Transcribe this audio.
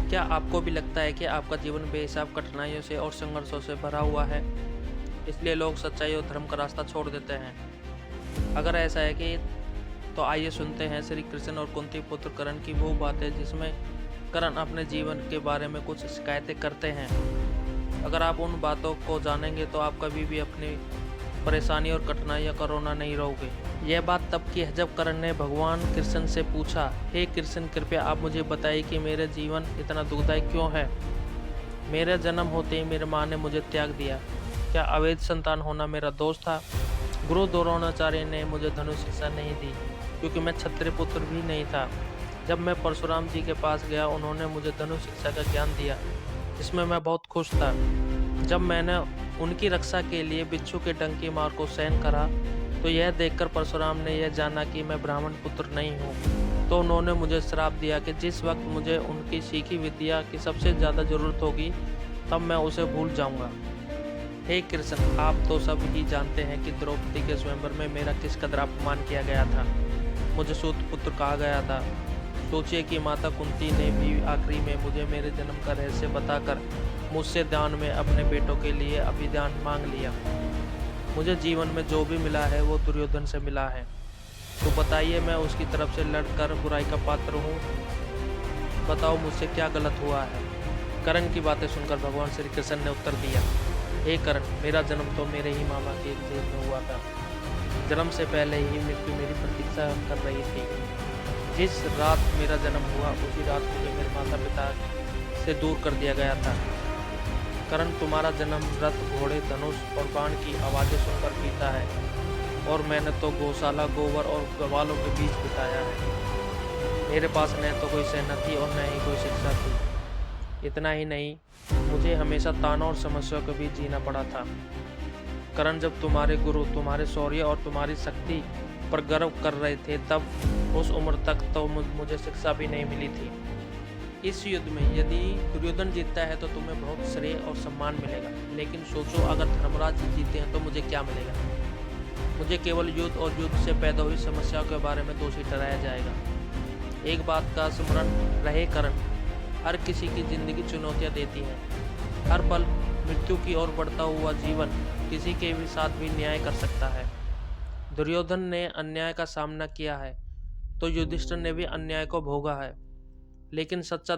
क्या आपको भी लगता है कि आपका जीवन बेहिसाब कठिनाइयों से और संघर्षों से भरा हुआ है, इसलिए लोग सच्चाई और धर्म का रास्ता छोड़ देते हैं? अगर ऐसा है कि तो आइए सुनते हैं श्री कृष्ण और कुंती पुत्र कर्ण की वो बातें जिसमें कर्ण अपने जीवन के बारे में कुछ शिकायतें करते हैं। अगर आप उन बातों को जानेंगे तो आप कभी भी अपनी परेशानी और कठिनाइयों का रोना नहीं रहोगे। यह बात तब की है जब कर्ण ने भगवान कृष्ण से पूछा, हे कृष्ण, कृपया आप मुझे बताइए कि मेरे जीवन इतना दुखदायी क्यों है। मेरे जन्म होते ही मेरी माँ ने मुझे त्याग दिया। क्या अवैध संतान होना मेरा दोष था? गुरु द्रोणाचार्य ने मुझे धनुष शिक्षा नहीं दी क्योंकि मैं क्षत्रिय पुत्र भी नहीं था। जब मैं परशुराम जी के पास गया, उन्होंने मुझे धनुष शिक्षा का ज्ञान दिया, जिसमें मैं बहुत खुश था। जब मैंने उनकी रक्षा के लिए बिच्छू के डंक की मार को सहन करा, तो यह देखकर परशुराम ने यह जाना कि मैं ब्राह्मण पुत्र नहीं हूँ। तो उन्होंने मुझे श्राप दिया कि जिस वक्त मुझे उनकी सीखी विद्या की सबसे ज़्यादा ज़रूरत होगी, तब मैं उसे भूल जाऊँगा। हे कृष्ण, आप तो सब ही जानते हैं कि द्रौपदी के स्वयंवर में मेरा किस कदर अपमान किया गया था। मुझे सूत पुत्र कहा गया था। सोचिए कि माता कुंती ने भी आखिरी में मुझे मेरे जन्म का रहस्य बताकर मुझसे दान में अपने बेटों के लिए अभिदान मांग लिया। मुझे जीवन में जो भी मिला है वो दुर्योधन से मिला है। तो बताइए, मैं उसकी तरफ से लड़कर बुराई का पात्र हूँ? बताओ मुझसे क्या गलत हुआ है? कर्ण की बातें सुनकर भगवान श्री कृष्ण ने उत्तर दिया, हे कर्ण, मेरा जन्म तो मेरे ही मामा के जेल में हुआ था। जन्म से पहले ही मृत्यु मेरी प्रतीक्षा कर रही थी। जिस रात मेरा जन्म हुआ, उसी रात मुझे मेरे माता पिता से दूर कर दिया गया था। कर्ण, तुम्हारा जन्म रथ, घोड़े, धनुष और बाण की आवाज़ें सुनकर बीता है, और मैंने तो गौशाला, गोबर और गवालों के बीच बिताया है। मेरे पास न तो कोई सेना थी और न ही कोई शिक्षा थी। इतना ही नहीं, मुझे हमेशा तानों और समस्याओं के बीच जीना पड़ा था। कर्ण, जब तुम्हारे गुरु तुम्हारे शौर्य और तुम्हारी शक्ति पर गर्व कर रहे थे, तब उस उम्र तक तो मुझे शिक्षा भी नहीं मिली थी। इस युद्ध में यदि दुर्योधन जीतता है तो तुम्हें बहुत श्रेय और सम्मान मिलेगा, लेकिन सोचो, अगर धर्मराज जी जीते हैं तो मुझे क्या मिलेगा? मुझे केवल युद्ध और युद्ध से पैदा हुई समस्याओं के बारे में दोषी ठहराया जाएगा। एक बात का स्मरण रहे कर्ण, हर किसी की जिंदगी चुनौतियां देती है। हर पल मृत्यु की ओर बढ़ता हुआ जीवन किसी के भी साथ भी न्याय कर सकता है। दुर्योधन ने अन्याय का सामना किया है, तो युधिष्ठिर ने भी अन्याय को भोगा है, लेकिन सच्चा